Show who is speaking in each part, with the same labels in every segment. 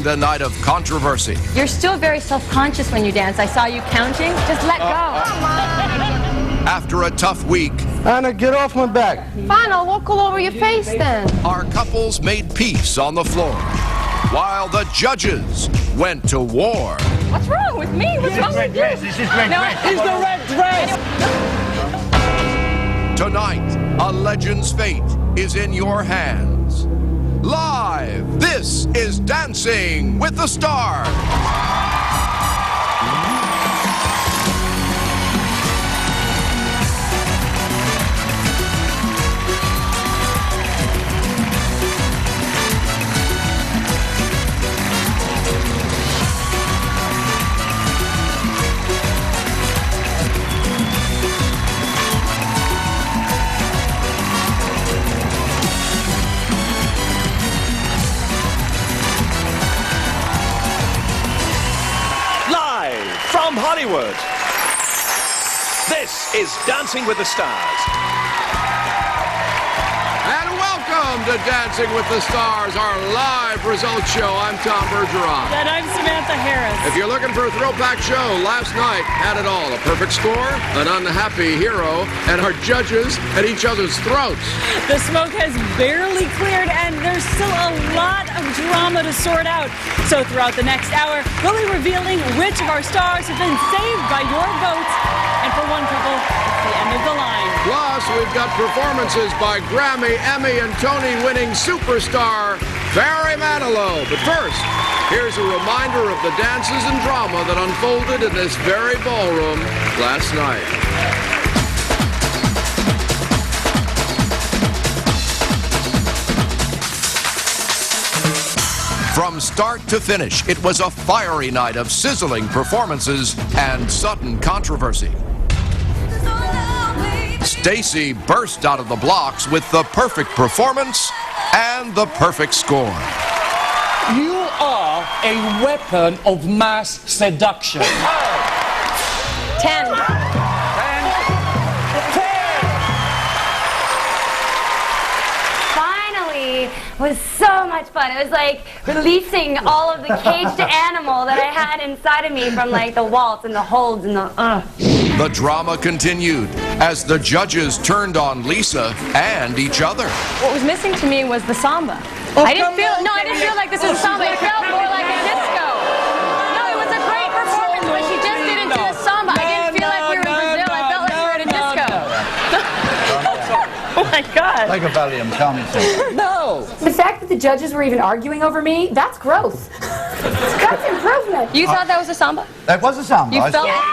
Speaker 1: and a night of controversy.
Speaker 2: You're still very self-conscious when you dance. I saw you counting. Just let go.
Speaker 1: After a tough week,
Speaker 3: Anna, get off my back.
Speaker 4: Fine, I'll walk all over your face then.
Speaker 1: our couples made peace on the floor, while the judges went to war.
Speaker 2: What's wrong with me? What's wrong with you?
Speaker 3: This is red dress.
Speaker 5: It's the red dress!
Speaker 1: Tonight, a legend's fate is in your hands. Live, this is Dancing with the Stars.
Speaker 6: From Hollywood, this is Dancing with the Stars.
Speaker 1: And welcome to Dancing with the Stars, our live results show. I'm Tom Bergeron.
Speaker 2: And I'm Samantha Harris.
Speaker 1: If you're looking for a throwback show, last night had it all. A perfect score, an unhappy hero, and our judges at each other's throats.
Speaker 2: The smoke has barely cleared, and there's still a lot of drama to sort out. So throughout the next hour, we'll be revealing which of our stars have been saved by your votes. And for one couple, it's the end of the line.
Speaker 1: Plus, we've got performances by Grammy, Emmy, and Tony-winning superstar Barry Manilow. But first, here's a reminder of the dances and drama that unfolded in this very ballroom last night. From start to finish, it was a fiery night of sizzling performances and sudden controversy. Stacy burst out of the blocks with the perfect performance and the perfect score.
Speaker 5: You are a weapon of mass seduction.
Speaker 2: 10.
Speaker 7: Finally, it was so much fun. It was like releasing all of the caged animal that I had inside of me from like the waltz and the holds and the
Speaker 1: The drama continued as the judges turned on Lisa and each other.
Speaker 2: What was missing to me was the samba. I didn't feel like this was a samba. It felt more like a disco. No, it was a great performance, but she just didn't do a samba. I didn't feel like we were in Brazil. I felt like we were at a disco. Oh my God.
Speaker 3: Take a Valium, calm yourself.
Speaker 5: No!
Speaker 4: The fact that the judges were even arguing over me, that's growth. That's improvement.
Speaker 2: You thought that was a samba?
Speaker 3: That was a samba.
Speaker 2: You
Speaker 3: I
Speaker 2: felt
Speaker 3: saw-
Speaker 2: like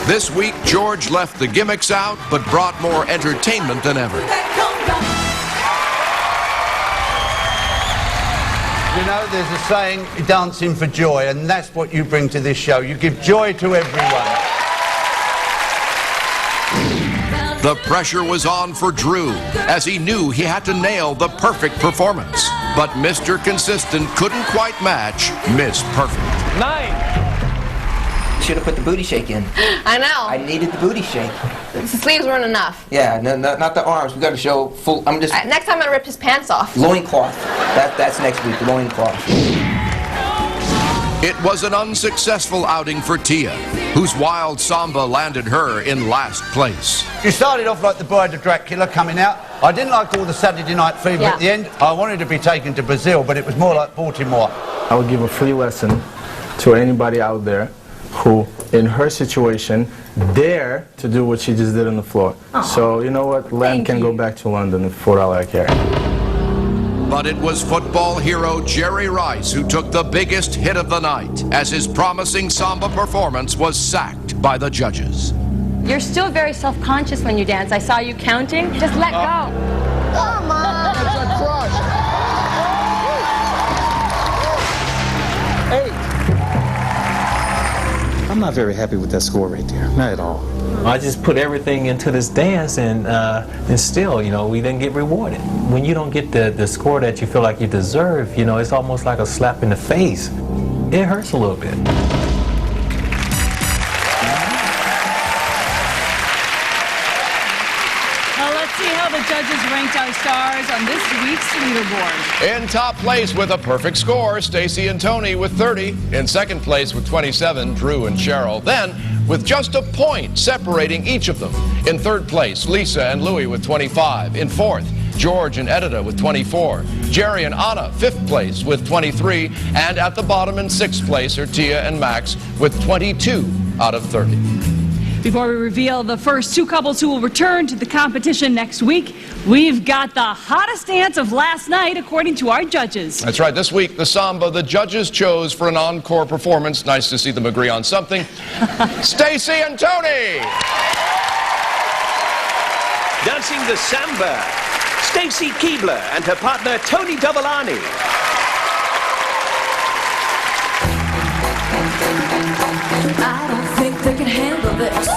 Speaker 1: This week, George left the gimmicks out, but brought more entertainment than ever.
Speaker 3: You know, there's a saying, dancing for joy, and that's what you bring to this show. You give joy to everyone.
Speaker 1: The pressure was on for Drew, as he knew he had to nail the perfect performance. But Mr. Consistent couldn't quite match Miss Perfect.
Speaker 5: 9.
Speaker 8: Should have put the booty shake in.
Speaker 4: I know.
Speaker 8: I needed the booty shake.
Speaker 4: The sleeves weren't enough.
Speaker 8: Yeah, no, not the arms. We got to show full. I'm just
Speaker 4: Next time I'm gonna rip his pants off.
Speaker 8: loincloth. That's next week. Loincloth.
Speaker 1: It was an unsuccessful outing for Tia, whose wild samba landed her in last place.
Speaker 3: You started off like the Bride of Dracula coming out. I didn't like all the Saturday Night Fever at the end. I wanted to be taken to Brazil, but it was more like Baltimore.
Speaker 9: I would give a free lesson to anybody out there who, in her situation, dare to do what she just did on the floor. So, you know what? Len can go back to London for all I care.
Speaker 1: But it was football hero Jerry Rice who took the biggest hit of the night, as his promising samba performance was sacked by the judges.
Speaker 2: You're still very self-conscious when you dance. I saw you counting. Just let go.
Speaker 3: Come on! It's a crush!
Speaker 5: 8. I'm not very happy with that score right there. Not at all.
Speaker 10: I just put everything into this dance, and still, you know, we didn't get rewarded. When you don't get the score that you feel like you deserve, you know, it's almost like a slap in the face. It hurts a little bit.
Speaker 2: Well, let's see how the judges ranked out our stars on this week's leaderboard.
Speaker 1: In top place with a perfect score, Stacy and Tony with 30. In second place with 27, Drew and Cheryl. Then, with just a point separating each of them. In third place, Lisa and Louie with 25. In fourth, George and Edita with 24. Jerry and Anna, fifth place with 23. And at the bottom in sixth place are Tia and Max with 22 out of 30.
Speaker 2: Before we reveal the first two couples who will return to the competition next week, we've got the hottest dance of last night, according to our judges.
Speaker 1: That's right. This week, the samba the judges chose for an encore performance. Nice to see them agree on something. Stacy and Tony.
Speaker 6: Dancing the samba, Stacy Keebler and her partner Tony Dovolani.
Speaker 11: I don't think they can handle this.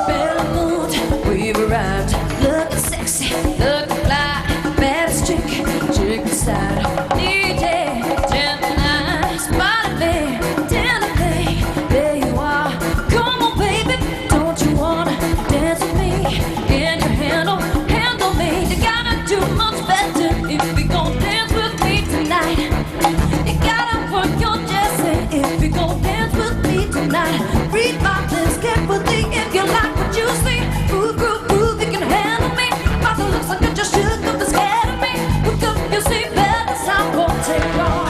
Speaker 11: Better mood, we've arrived. Looking sexy, looking fly. Baddest chick beside. DJ, Gemini, spotted me, dinner me. There you are. Come on, baby, don't you wanna dance with me? Can you handle me? You gotta do much better if you gon' dance with me tonight. You gotta work your Jesse if you gon' dance with me tonight. Read my lips, get with me if you like what you see. Move, groove, groove, you can handle me. My looks like you just should have been scared of me. Look up, you see better, I won't take long.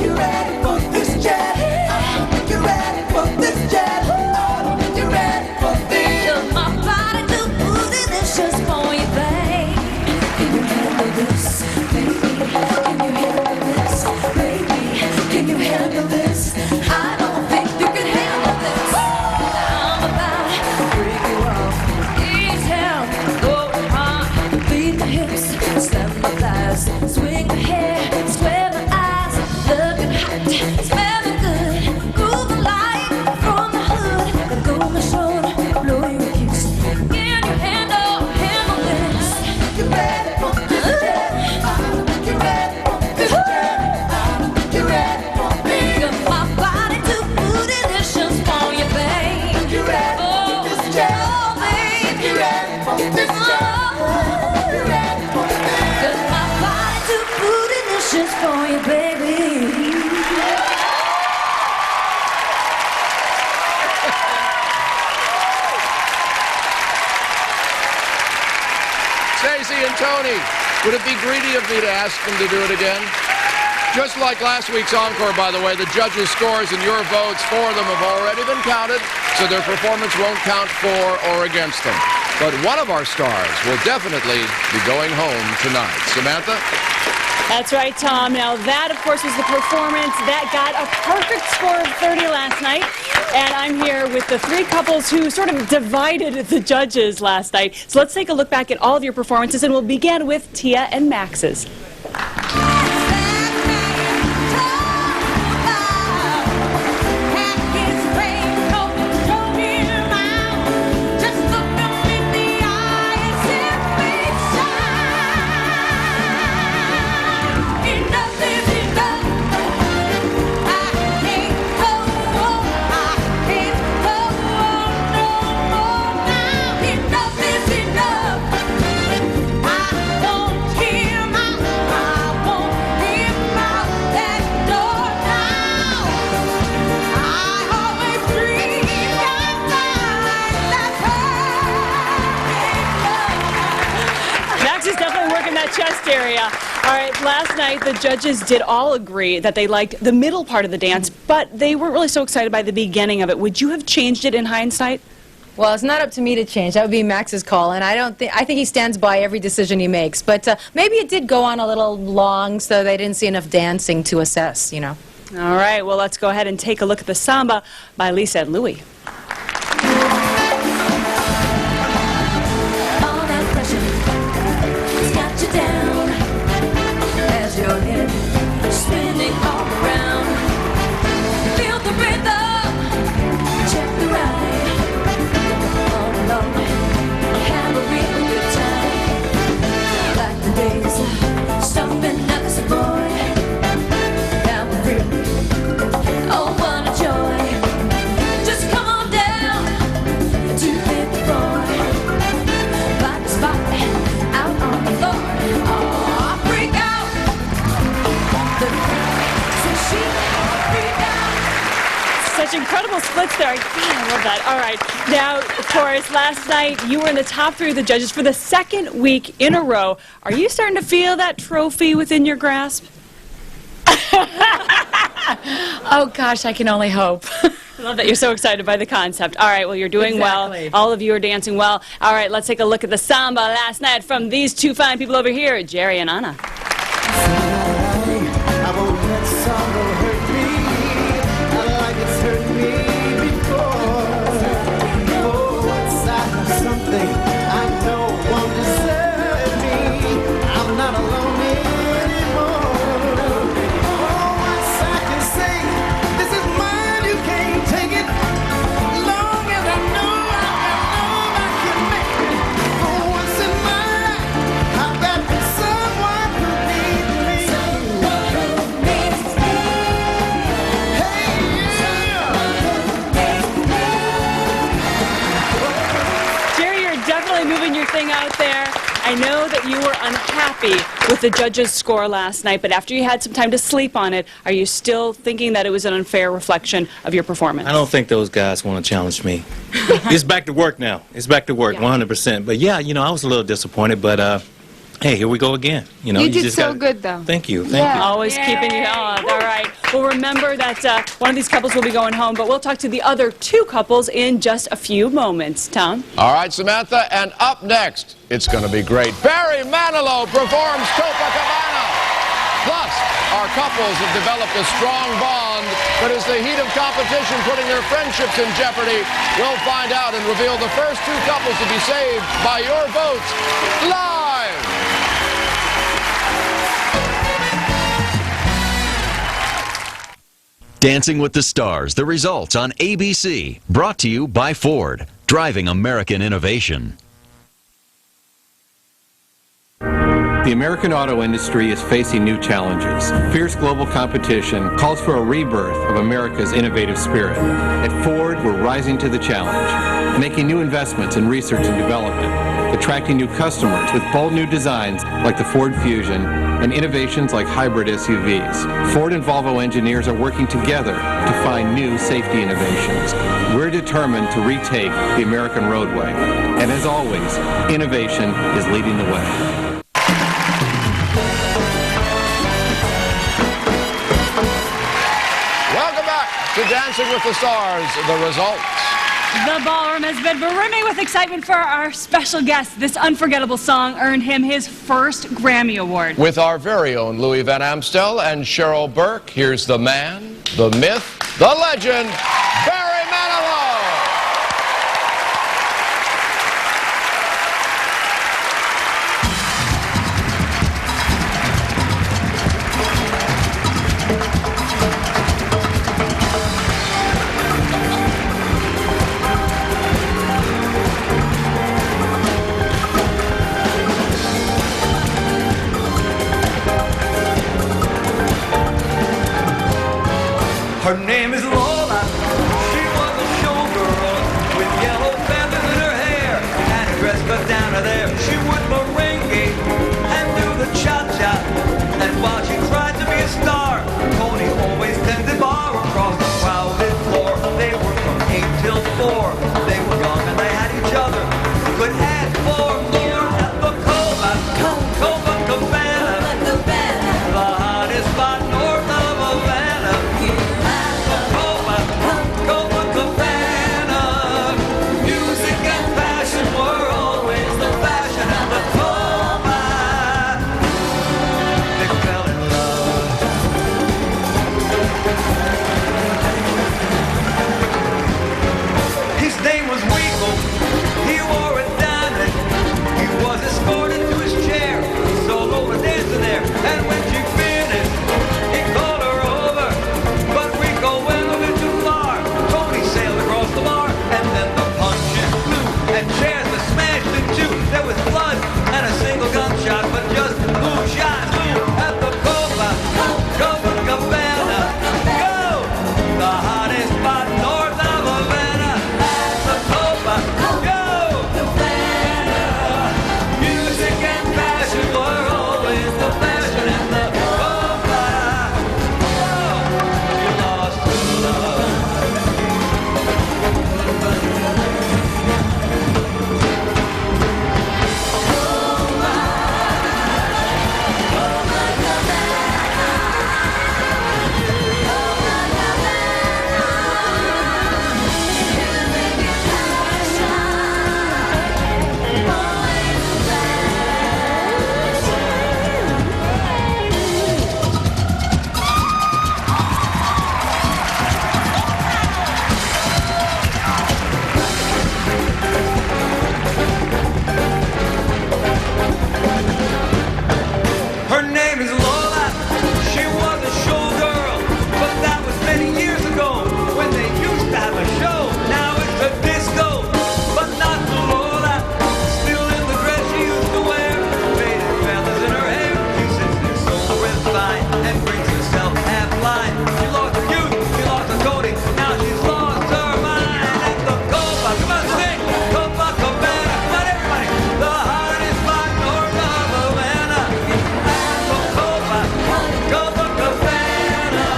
Speaker 11: You ready for this jet? You ready for this jet? You ready for this? Look, my body do booty, this just for you, babe. Can you handle this, baby? Can you handle this, baby? Can you handle this? I don't think you can handle this. I'm about to break you off. Ease hell, go hard. Beat the hips, slam my thighs, swing my hair, square my eyes. Looking hot, smelling good, grooving light from the hood. Let go of my shoulder, blow you a kiss. Can you handle this? You ready for this jet? You ready for this jet? You ready for me? Got my body to booty, this just for you, babe. You ready for this jet? Oh, babe, you ready for this jet? You ready for this? Got my body to booty, this just for you, baby.
Speaker 1: Stacy and Tony, would it be greedy of me to ask them to do it again? Just like last week's encore, by the way, the judges' scores and your votes for them have already been counted, so their performance won't count for or against them. But one of our stars will definitely be going home tonight. Samantha?
Speaker 2: That's right, Tom. Now, that, of course, was the performance that got a perfect score of 30 last night. And I'm here with the three couples who sort of divided the judges last night. So let's take a look back at all of your performances, and we'll begin with Tia and Max's. Chest area. All right, last night the judges did all agree that they liked the middle part of the dance, but they weren't really so excited by the beginning of it. Would you have changed it in hindsight?
Speaker 12: Well, it's not up to me to change. That would be Max's call, and I think he stands by every decision he makes. But maybe it did go on a little long, so they didn't see enough dancing to assess, you know.
Speaker 2: All right, well, let's go ahead and take a look at the samba by Lisa and Louie.
Speaker 11: Spinning all around. Feel the rhythm. Check the ride. All along. Have a real good time. Like the days stomping up as a boy. Down the river. Oh, what a joy. Just come on down.
Speaker 2: little splits there. I love that. All right. Now, of course, last night you were in the top 3 of the judges for the 2nd week in a row. Are you starting to feel that trophy within your grasp?
Speaker 4: Oh, gosh, I can only hope.
Speaker 2: I love that you're so excited by the concept. All right, well, you're doing
Speaker 4: Exactly.
Speaker 2: well. All of you are dancing well. All right, let's take a look at the samba last night from these 2 fine people over here, Jerry and Anna.
Speaker 13: I won't let sorrow hurt me like it's hurt me before. Oh, once I have something I know won't desert me, I'm not alone anymore. Oh, once I can say, this is mine, you can't take it. Long as I know I can make it. Oh, once in my life, I've got someone who needs me.
Speaker 2: Jerry, you're definitely moving your thing out there. I know that you were unhappy with the judges' score last night, but after you had some time to sleep on it, are you still thinking that it was an unfair reflection of your performance?
Speaker 5: I don't think those guys want to challenge me. It's back to work now. It's back to work, 100%. But yeah, you know, I was a little disappointed, but hey, here we go again. You know,
Speaker 14: You did
Speaker 5: just
Speaker 14: so
Speaker 5: gotta-
Speaker 14: good, though.
Speaker 5: Thank you. Thank you.
Speaker 2: Always keeping you on. All right. Well, remember that one of these couples will be going home, but we'll talk to the other 2 couples in just a few moments. Tom?
Speaker 1: All right, Samantha, and up next, it's going to be great. Barry Manilow performs Copacabana. Plus, our couples have developed a strong bond, but is the heat of competition putting their friendships in jeopardy? We'll find out and reveal the first 2 couples to be saved by your votes live.
Speaker 15: Dancing with the Stars, the results on ABC. Brought to you by Ford, driving American innovation.
Speaker 16: The American auto industry is facing new challenges. Fierce global competition calls for a rebirth of America's innovative spirit. At Ford, we're rising to the challenge, making new investments in research and development, attracting new customers with bold new designs like the Ford Fusion and innovations like hybrid SUVs. Ford and Volvo engineers are working together to find new safety innovations. We're determined to retake the American roadway. And as always, innovation is leading the way.
Speaker 1: Welcome back to Dancing with the Stars, the results.
Speaker 2: The ballroom has been brimming with excitement for our special guest. This unforgettable song earned him his first Grammy Award.
Speaker 1: With our very own Louis Van Amstel and Cheryl Burke, here's the man, the myth, the legend, Barry Manilow.
Speaker 13: Her name is Lola. She was a showgirl with yellow feathers in her hair and a dress cut down to there. She would merengue and do the cha-cha. And while she tried to be a star, Tony always tended bar across the crowded floor. They were from 8 till 4. They were young and they had each other. Could add 4 more at the Copacabana. The hottest spot north of Havana. Copacabana. Music and fashion were always the fashion at the Copa. They fell in and brings herself half blind. She lost her youth, she lost her coding, now she's lost her mind. At the Copa, come on, sing! Copa Cabana, come on, everybody! The hardest part north of Havana. At the Copa, Copa Cabana.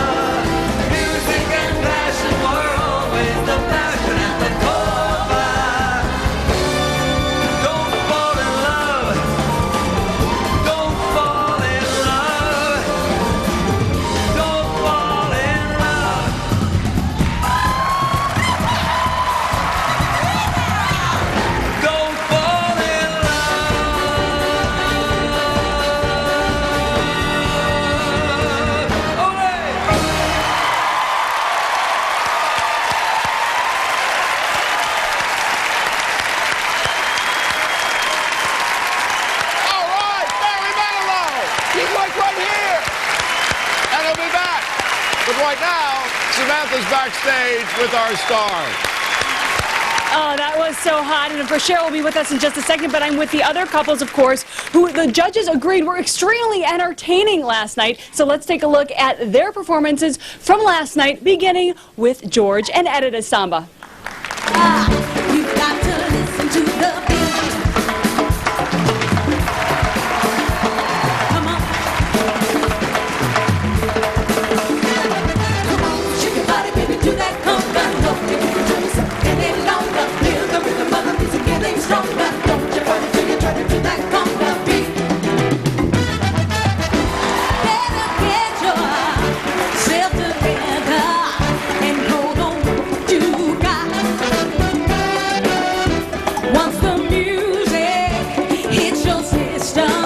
Speaker 13: Music and passion were always the passion at the Copa. Don't fall in love. Don't fall in love. Don't fall in love. Don't fall in love.
Speaker 1: All right, Barry Manilow. He's like right here. And he'll be back. But right now, Samantha's backstage with our stars.
Speaker 2: Oh, that was so hot. And of course, Cheryl will be with us in just a second, but I'm with the other couples, of course, who the judges agreed were extremely entertaining last night. So let's take a look at their performances from last night, beginning with George and Edita's Samba.
Speaker 11: You've got to listen to the beat. Come on. Come on, shake your body, baby, do that conga. Don't you enjoy yourself any longer. Feel the rhythm of the music getting stronger. Don't you run until you try to do that conga beat. Better get yourself together and hold on what you got. Once the music hits your system,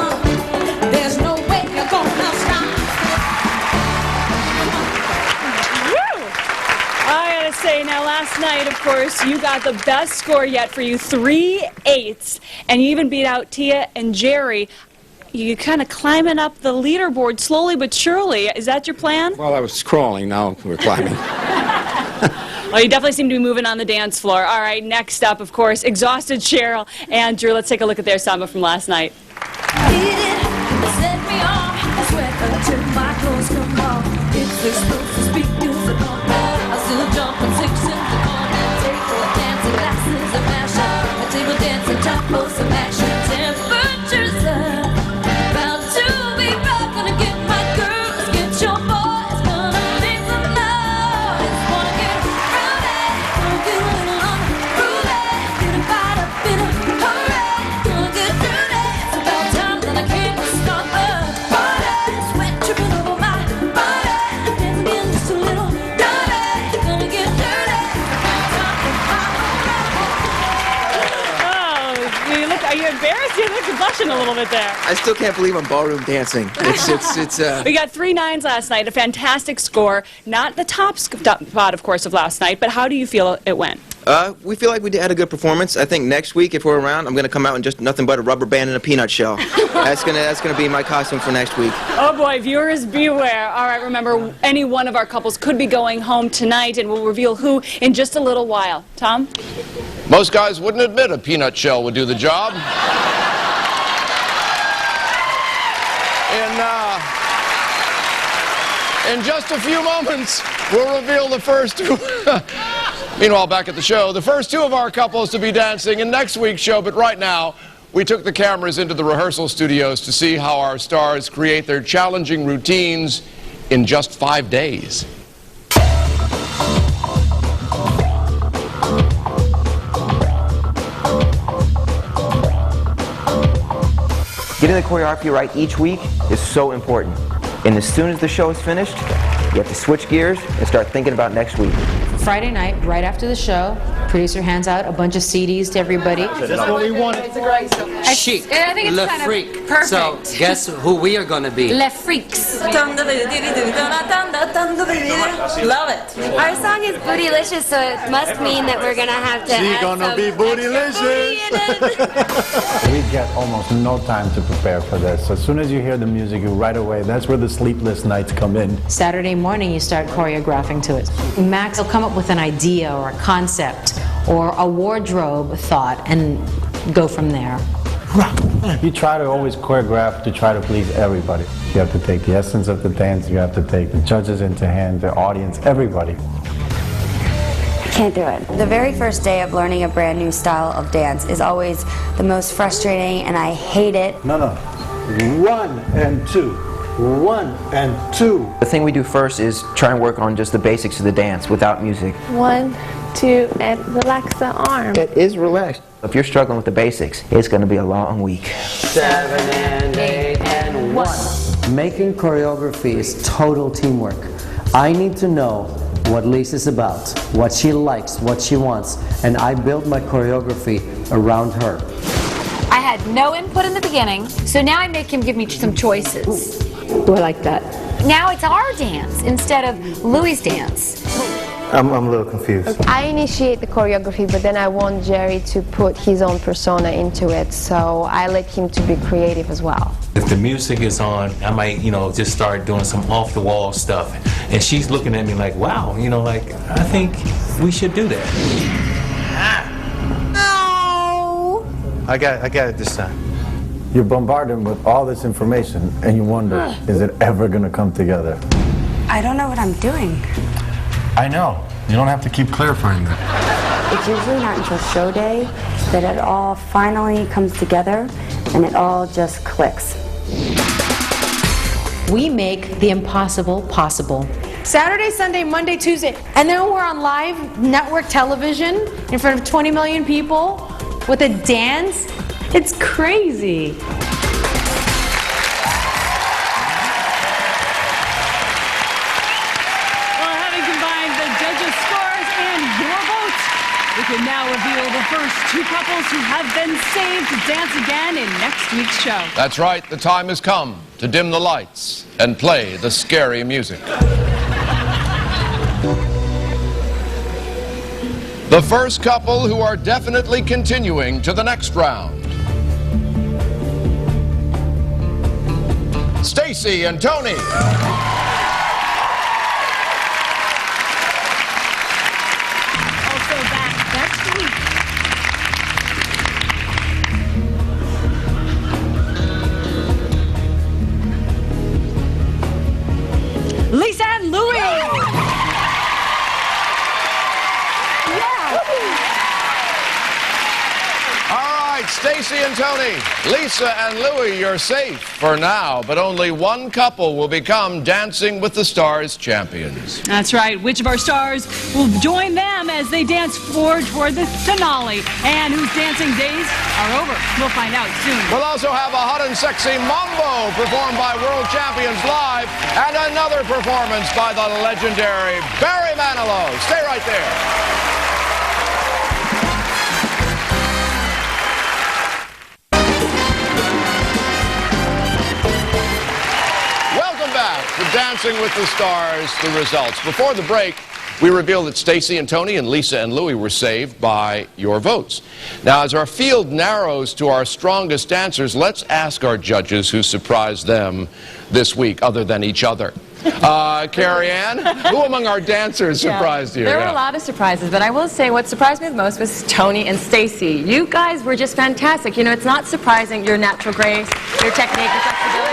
Speaker 11: there's no way you're gonna stop.
Speaker 2: Woo! I gotta say, now last night, of course, you got the best score yet for you, 3 8s, and you even beat out Tia and Jerry. You're kind of climbing up the leaderboard slowly but surely. Is that your plan?
Speaker 1: Well, I was crawling. Now we're climbing.
Speaker 2: Well, you definitely seem to be moving on the dance floor. All right, next up, of course, Exhausted Cheryl and Drew. Let's take a look at their samba from last night.
Speaker 11: Set me off, I sweat until my clothes come off. If they're supposed to speak music on that, I still jump and 6 in the corner. Table dancing, glasses of mash up. A table dancing, top close of action. Temperatures up, about to be rough. Gonna get my girls, get your boys. Gonna make some noise. Wanna get rowdy, gonna get a little unruly. Get a fight up in a hurry. Gonna get dirty. It's about time that I can't stop the party. Sweat dripping over my body. Dancing again just a little dirty. Gonna get dirty. About time to pop
Speaker 2: Oh, are you embarrassed? You look blushing a little bit there.
Speaker 8: I still can't believe I'm ballroom dancing. It's
Speaker 2: We got 3 9s last night, a fantastic score. Not the top spot, of course, of last night, but how do you feel it went?
Speaker 8: We feel like we had a good performance. I think next week, if we're around, I'm gonna come out in just nothing but a rubber band and a peanut shell. That's gonna be my costume for next week.
Speaker 2: Oh boy, viewers beware. All right, remember, any one of our couples could be going home tonight, and we'll reveal who in just a little while. Tom?
Speaker 1: Most guys wouldn't admit a peanut shell would do the job. In just a few moments, we'll reveal the first 2. Meanwhile, back at the show, the first 2 of our couples to be dancing in next week's show. But right now, we took the cameras into the rehearsal studios to see how our stars create their challenging routines in just 5 days.
Speaker 8: Getting the choreography right each week is so important. And as soon as the show is finished, you have to switch gears and start thinking about next week.
Speaker 12: Friday night, right after the show, producer hands out a bunch of CDs to everybody.
Speaker 14: That's what we wanted. Chic,
Speaker 12: I think it's
Speaker 14: Le
Speaker 12: kind of
Speaker 14: Freak.
Speaker 12: perfect.
Speaker 14: So guess who we are going to be?
Speaker 12: Le Freaks.
Speaker 7: Love it. Our song is bootylicious, so it must mean that we're gonna have to add some
Speaker 9: be bootylicious.
Speaker 17: We get almost no time to prepare for this. As soon as you hear the music, you right away, that's where the sleepless nights come in.
Speaker 12: Saturday morning, you start choreographing to it. Max will come up with an idea or a concept or a wardrobe thought and go from there.
Speaker 17: You try to always choreograph to try to please everybody. You have to take the essence of the dance, you have to take the judges into hand, the audience, everybody.
Speaker 7: Can't do it. The very first day of learning a brand new style of dance is always the most frustrating, and I hate it.
Speaker 17: No. 1 and 2. 1 and 2.
Speaker 8: The thing we do first is try and work on just the basics of the dance without music.
Speaker 18: 1, 2, and relax the arm.
Speaker 8: It is relaxed. If you're struggling with the basics, it's going to be a long week.
Speaker 14: 7 and 8 and 1.
Speaker 19: Making choreography is total teamwork. I need to know what Lisa's about, what she likes, what she wants, and I build my choreography around her.
Speaker 20: I had no input in the beginning, so now I make him give me some choices.
Speaker 18: I like that.
Speaker 20: Now it's our dance instead of Louis' dance.
Speaker 17: I'm a little confused.
Speaker 18: I initiate the choreography, but then I want Jerry to put his own persona into it, so I let him to be creative as well.
Speaker 10: If the music is on, I might, just start doing some off-the-wall stuff. And she's looking at me like, wow, I think we should do that.
Speaker 20: No!
Speaker 17: I got it this time. You're bombarded with all this information, and you wonder, is it ever going to come together?
Speaker 7: I don't know what I'm doing.
Speaker 17: I know. You don't have to keep clarifying that.
Speaker 7: It's usually not until show day that it all finally comes together and it all just clicks.
Speaker 12: We make the impossible possible. Saturday, Sunday, Monday, Tuesday, and then we're on live network television in front of 20 million people with a dance. It's crazy.
Speaker 2: We can now reveal the first two couples who have been saved to dance again in next week's show.
Speaker 1: That's right, the time has come to dim the lights and play the scary music. The first couple who are definitely continuing to the next round. Stacy and Tony.
Speaker 2: Lisa and Louie!
Speaker 1: All right, Stacy and Tony, Lisa and Louie, you're safe for now, but only one couple will become Dancing with the Stars champions.
Speaker 2: That's right. Which of our stars will join them as they dance forward toward the finale? And whose dancing days are over? We'll find out soon.
Speaker 1: We'll also have a hot and sexy mambo performed by World Champions Live and another performance by the legendary Barry Manilow. Stay right there. To Dancing with the Stars, the results. Before the break, we revealed that Stacy and Tony and Lisa and Louie were saved by your votes. Now, as our field narrows to our strongest dancers, let's ask our judges who surprised them this week, other than each other. Carrie Ann, who among our dancers surprised you?
Speaker 21: There were a lot of surprises, but I will say what surprised me the most was Tony and Stacy. You guys were just fantastic. It's not surprising your natural grace, your technique, your flexibility.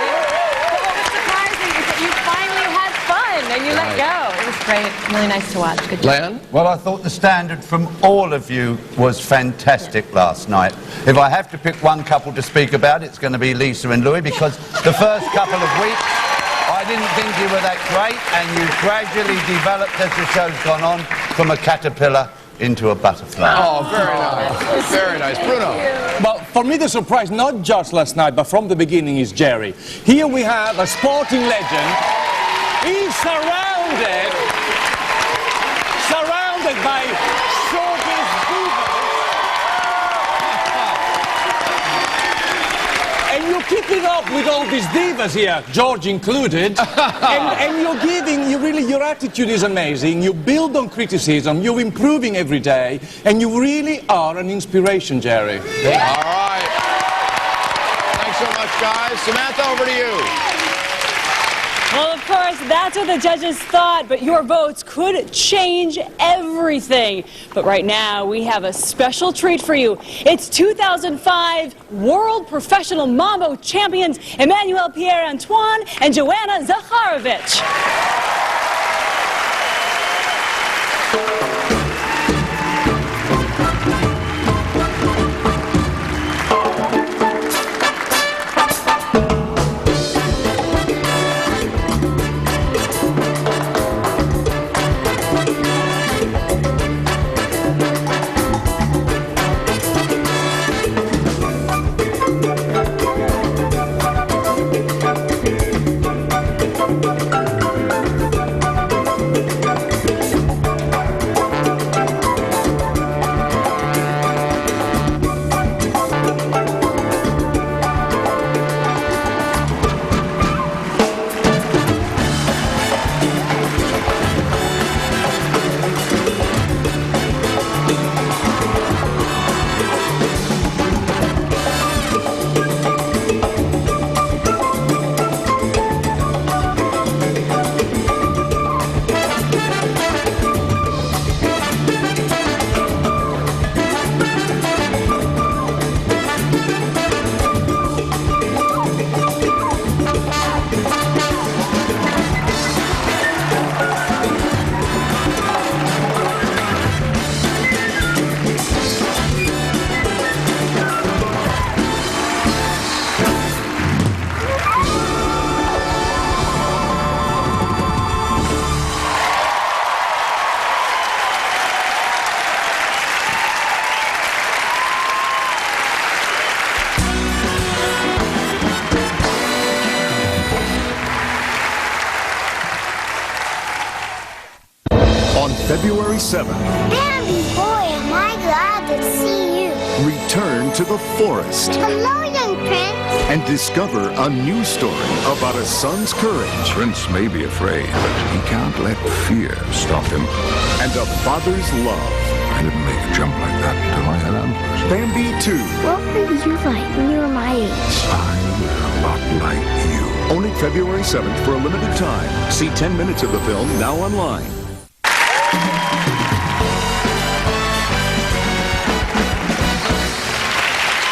Speaker 21: And you let go. It was great. Really nice to watch. Good job.
Speaker 1: Len?
Speaker 3: Well, I thought the standard from all of you was fantastic last night. If I have to pick one couple to speak about, it's going to be Lisa and Louie, because the first couple of weeks, I didn't think you were that great, and you gradually developed as the show's gone on from a caterpillar into a butterfly.
Speaker 1: Oh, very nice. Very nice. Bruno?
Speaker 22: Well, for me, the surprise, not just last night, but from the beginning, is Jerry. Here we have a sporting legend. He's surrounded by showbiz divas. And you keep it up with all these divas here, George included. and your attitude is amazing. You build on criticism, you're improving every day, and you really are an inspiration, Jerry.
Speaker 1: All right. Thanks so much, guys. Samantha, over to you.
Speaker 2: Well, of course, that's what the judges thought, but your votes could change everything. But right now, we have a special treat for you. It's 2005 World Professional Mambo Champions Emmanuel Pierre-Antoine and Joanna Zacharovich.
Speaker 4: February 7th.
Speaker 6: Bambi, boy, am I glad to see you.
Speaker 4: Return to the forest.
Speaker 6: Hello, young prince.
Speaker 4: And discover a new story about a son's courage.
Speaker 23: Prince may be afraid, but he can't let fear stop him.
Speaker 4: And a father's love.
Speaker 23: I didn't make a jump like that until I had antlers.
Speaker 4: Bambi 2.
Speaker 6: What were you like when you were my age?
Speaker 23: I'm a lot like you.
Speaker 4: Only February 7th for a limited time. See 10 minutes of the film now online.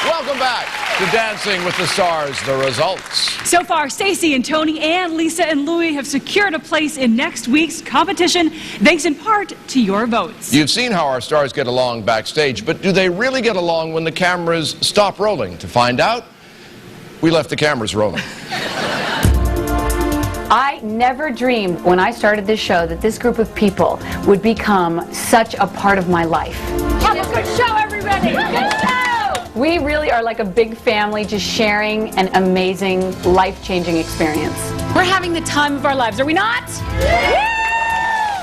Speaker 1: Welcome back to Dancing with the Stars, the results.
Speaker 2: So far, Stacy and Tony and Lisa and Louie have secured a place in next week's competition, thanks in part to your votes.
Speaker 1: You've seen how our stars get along backstage, but do they really get along when the cameras stop rolling? To find out, we left the cameras rolling.
Speaker 24: I never dreamed when I started this show that this group of people would become such a part of my life. Have a good show, everybody! Good show! We really are like a big family just sharing an amazing, life-changing experience.
Speaker 2: We're having the time of our lives, are we not?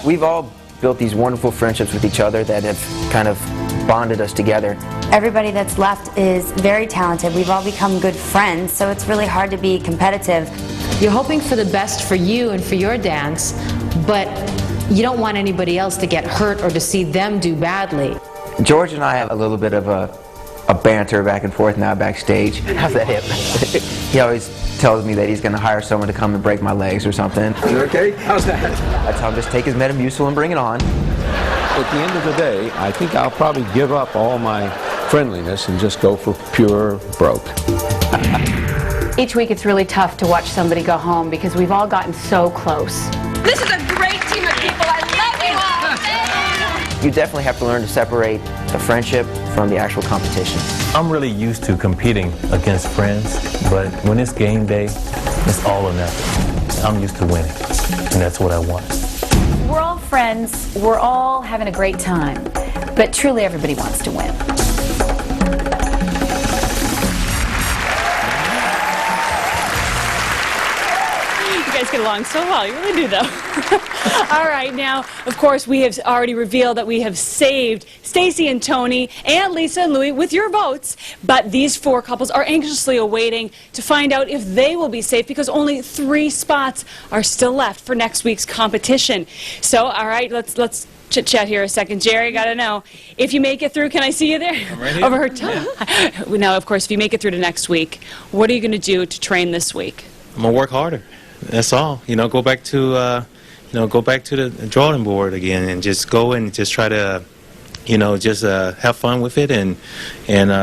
Speaker 8: We've all built these wonderful friendships with each other that have kind of bonded us together.
Speaker 7: Everybody that's left is very talented. We've all become good friends, so it's really hard to be competitive.
Speaker 12: You're hoping for the best for you and for your dance, but you don't want anybody else to get hurt or to see them do badly.
Speaker 8: George and I have a little bit of a banter back and forth now backstage. How's that hip? He always tells me that he's going to hire someone to come and break my legs or something.
Speaker 23: You okay? How's that?
Speaker 8: I tell him just take his Metamucil and bring it on.
Speaker 23: At the end of the day, I think I'll probably give up all my friendliness and just go for pure broke.
Speaker 24: Each week it's really tough to watch somebody go home because we've all gotten so close.
Speaker 21: This is a great team of people. I love you all.
Speaker 8: You definitely have to learn to separate the friendship from the actual competition.
Speaker 10: I'm really used to competing against friends, but when it's game day, it's all or nothing. I'm used to winning, and that's what I want.
Speaker 24: We're all friends, we're all having a great time, but truly everybody wants to win.
Speaker 2: You guys get along so well. You really do, though. All right, now, of course, we have already revealed that we have saved Stacy and Tony and Lisa and Louie with your votes, but these four couples are anxiously awaiting to find out if they will be safe because only 3 spots are still left for next week's competition. So, all right, let's chit-chat here a second. Jerry, gotta know, if you make it through, can I see you there?
Speaker 5: I'm right here.
Speaker 2: Over her tongue. Now, of course, if you make it through to next week, what are you going to do to train this week?
Speaker 5: I'm going to work harder. That's all. You know, go back to the drawing board again, and just go and just try to, just have fun with it, and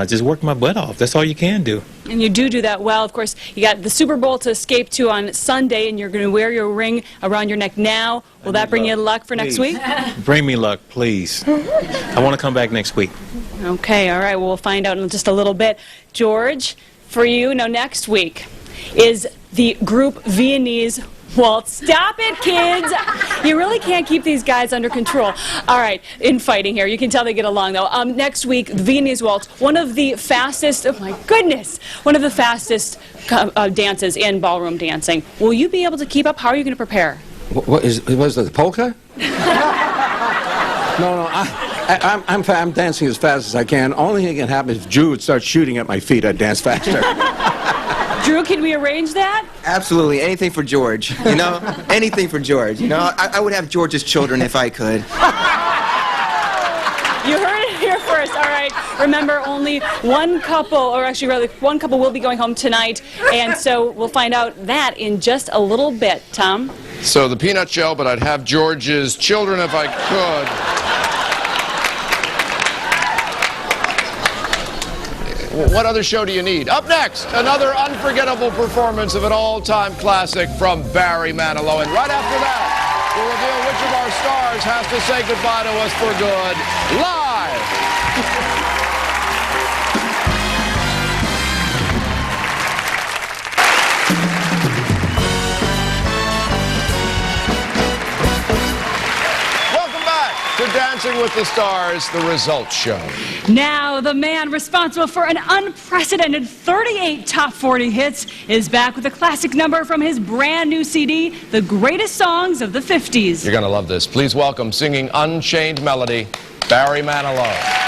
Speaker 5: just work my butt off. That's all you can do.
Speaker 2: And you do that well. Of course, you got the Super Bowl to escape to on Sunday, and you're going to wear your ring around your neck now. Will that bring you luck for next week?
Speaker 5: Bring me luck, please. I want to come back next week.
Speaker 2: Okay, all right. Well, we'll find out in just a little bit. George, for you, now next week is the group Viennese waltz. Stop it, kids. You really can't keep these guys under control. All right, in fighting here. You can tell they get along, though. Next week, the Viennese waltz, one of the fastest, oh my goodness, one of the fastest dances in ballroom dancing. Will you be able to keep up? How are you going to prepare?
Speaker 23: Was the polka? No, I'm dancing as fast as I can. Only thing that can happen is if Drew would start shooting at my feet, I'd dance faster.
Speaker 2: Drew, can we arrange that?
Speaker 8: Absolutely, anything for George, anything for George, I would have George's children if I could.
Speaker 2: You heard it here first, all right. Remember, only one couple, or actually rather one couple will be going home tonight, and so we'll find out that in just a little bit. Tom?
Speaker 1: So the peanut shell, but I'd have George's children if I could. What other show do you need? Up next, another unforgettable performance of an all-time classic from Barry Manilow. And right after that, we'll reveal which of our stars has to say goodbye to us for good, live. To Dancing with the Stars, the results show.
Speaker 2: Now, the man responsible for an unprecedented 38 top 40 hits is back with a classic number from his brand new CD, The Greatest Songs of the 50s.
Speaker 1: You're going to love this. Please welcome, singing Unchained Melody, Barry Manilow.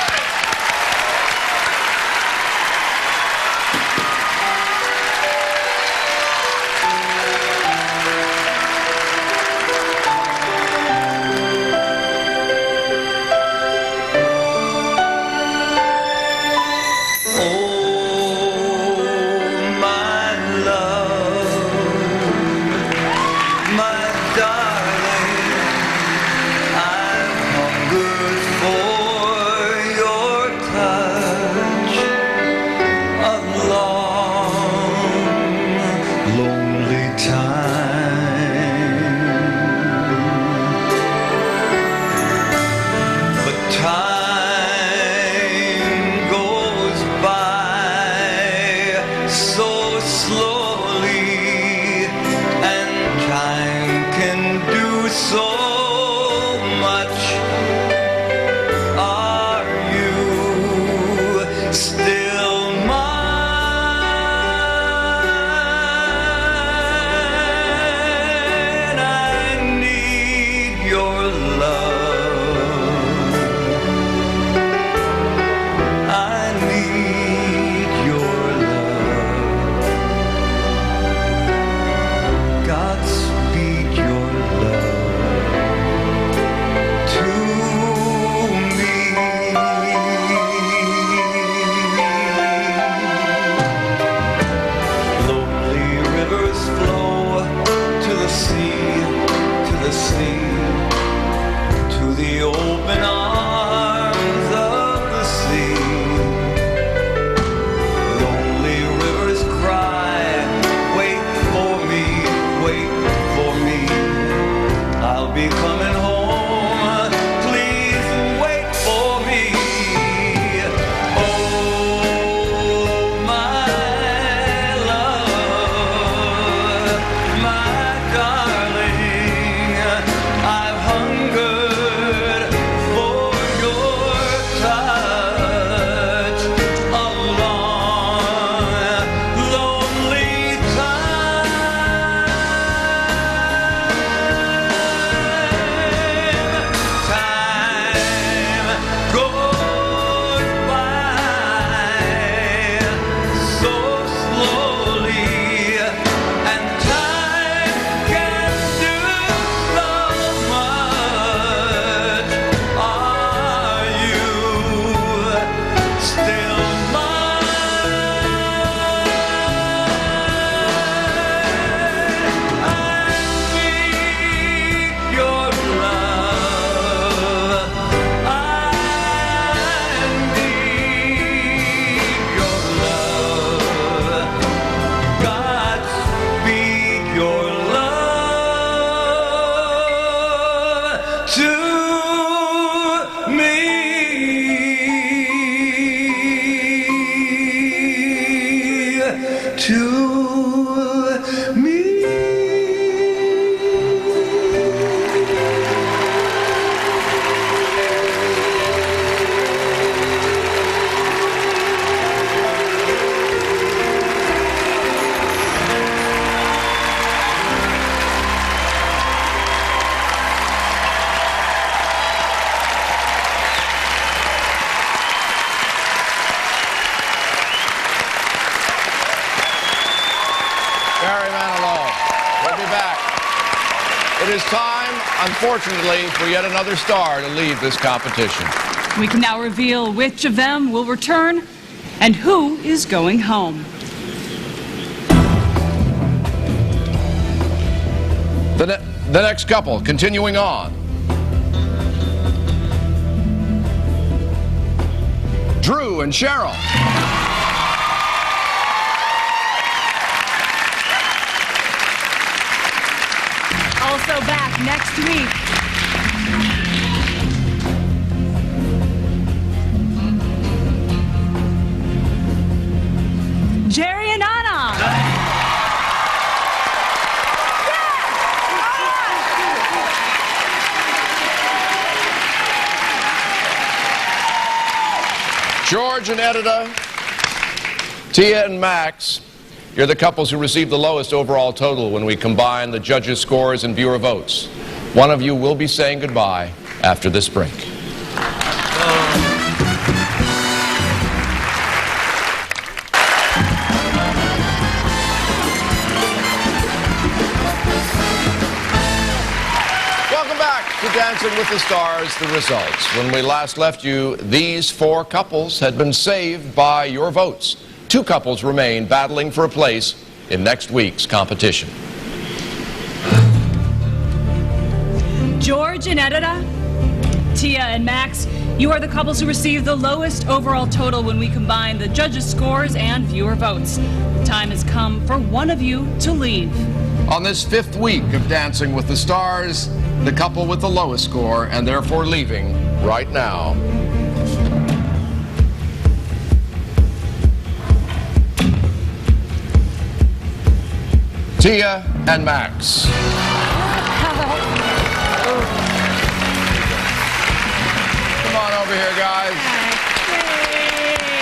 Speaker 1: it is time, unfortunately, for yet another star to leave this competition.
Speaker 2: We can now reveal which of them will return and who is going home.
Speaker 1: The next couple, continuing on. Drew and Cheryl.
Speaker 2: Also back next week. Jerry and Anna.
Speaker 1: George and Edita, Tia and Max, you're the couples who received the lowest overall total when we combine the judges' scores and viewer votes. One of you will be saying goodbye after this break. Welcome back to Dancing with the Stars, the results. When we last left you, these 4 couples had been saved by your votes. 2 couples remain battling for a place in next week's competition.
Speaker 2: George and Edita, Tia and Max, you are the couples who received the lowest overall total when we combine the judges' scores and viewer votes. The time has come for one of you to leave.
Speaker 1: On this 5th week of Dancing with the Stars, the couple with the lowest score and therefore leaving right now. Tia and Max. Come on over here, guys.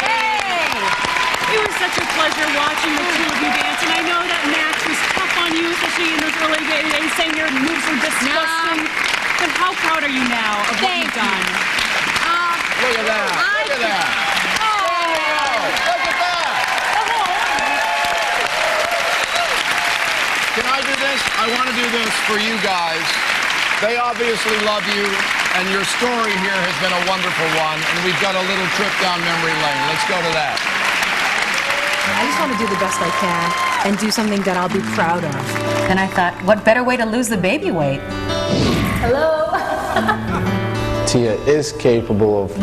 Speaker 2: Hey! It was such a pleasure watching the two of you dance, and I know that Max was tough on you, especially in those early days, saying your moves were disgusting. But how proud are you now of what you've done?
Speaker 1: Look at that. Look at that. Look at that. Can I do this? I want to do this for you guys. They obviously love you, and your story here has been a wonderful one, and we've got a little trip down memory lane. Let's go to that.
Speaker 12: I just want to do the best I can and do something that I'll be proud of.
Speaker 20: Then I thought, what better way to lose the baby weight?
Speaker 12: Hello.
Speaker 9: Tia is capable of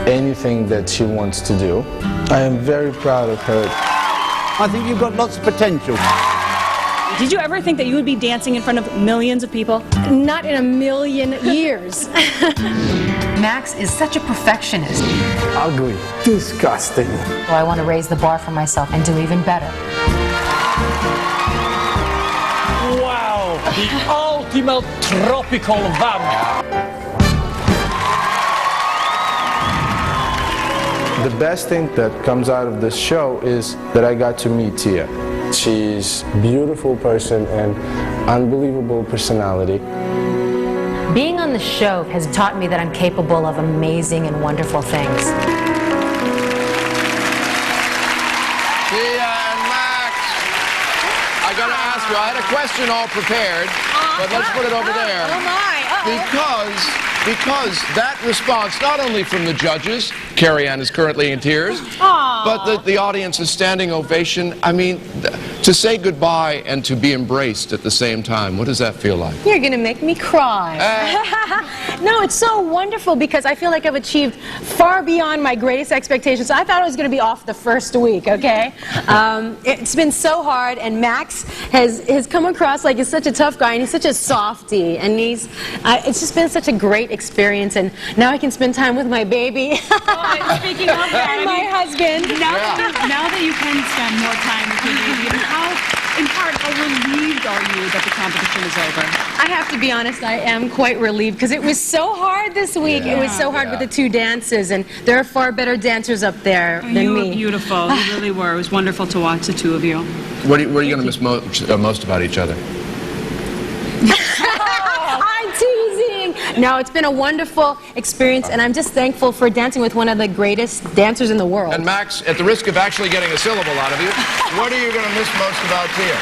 Speaker 9: anything that she wants to do. I am very proud of her.
Speaker 3: I think you've got lots of potential.
Speaker 2: Did you ever think that you would be dancing in front of millions of people?
Speaker 12: Not in a million years.
Speaker 20: Max is such a perfectionist.
Speaker 9: Ugly. Disgusting.
Speaker 20: So I want to raise the bar for myself and do even better.
Speaker 22: Wow, the ultimate tropical vamp.
Speaker 9: The best thing that comes out of this show is that I got to meet Tia. She's a beautiful person and unbelievable personality.
Speaker 20: Being on the show has taught me that I'm capable of amazing and wonderful things.
Speaker 1: Tia and Max, I got to ask you, I had a question all prepared, but let's put it over there.
Speaker 12: Oh my.
Speaker 1: Because that response, not only from the judges, Carrie Ann is currently in tears, but the audience's standing ovation. I mean, to say goodbye and to be embraced at the same time, what does that feel like?
Speaker 12: You're going to make me cry. No, it's so wonderful because I feel like I've achieved far beyond my greatest expectations. I thought I was going to be off the first week, okay? It's been so hard, and Max has come across like he's such a tough guy, and he's such a softie, and it's just been such a great experience, and now I can spend time with my baby.
Speaker 2: Speaking of that,
Speaker 12: and my husband.
Speaker 2: Now that you can spend more time with your baby, how relieved are you that the competition is over?
Speaker 12: I have to be honest, I am quite relieved because it was so hard this week. It was so hard with the 2 dances, and there are far better dancers up there than
Speaker 2: you
Speaker 12: me.
Speaker 2: were beautiful. You really were. It was wonderful to watch the 2 of you.
Speaker 1: What are you going to miss most about each other?
Speaker 12: I'm teasing. No, it's been a wonderful experience, and I'm just thankful for dancing with one of the greatest dancers in the world.
Speaker 1: And Max, at the risk of actually getting a syllable out of you, what are you going to miss most about Tia?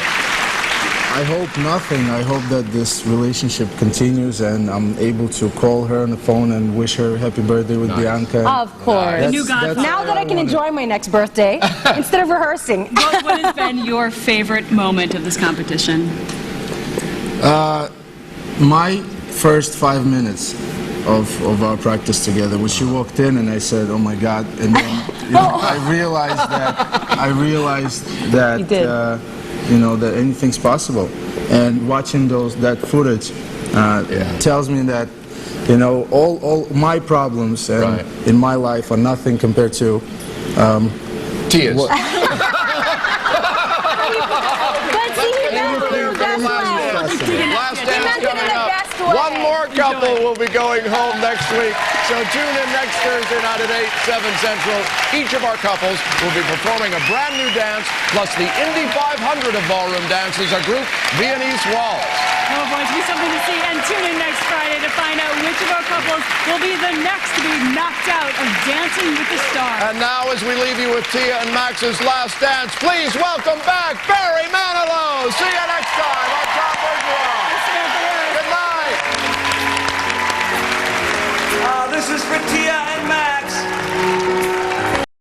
Speaker 9: I hope nothing. I hope that this relationship continues and I'm able to call her on the phone and wish her happy birthday with Bianca.
Speaker 12: Of course. Now that I can enjoy my next birthday instead of rehearsing.
Speaker 2: What has been your favorite moment of this competition?
Speaker 9: My first 5 minutes of our practice together, when she walked in and I said, "Oh my God!" and then I realized that that anything's possible. And watching that footage tells me that all my problems in my life are nothing compared to
Speaker 1: tears. Last dance coming up. One more couple will be going home next week. So tune in next Thursday night at 8, 7 Central. Each of our couples will be performing a brand new dance, plus the Indy 500 of ballroom dances, our group Viennese Waltz.
Speaker 2: Oh boy, it's be something to see. And tune in next Friday to find out which of our couples will be the next to be knocked out of Dancing with the Stars.
Speaker 1: And now, as we leave you with Tia and Max's last dance, please welcome back Barry Manilow. See you next time on Top World. Good night.
Speaker 11: This is for Tia and Max.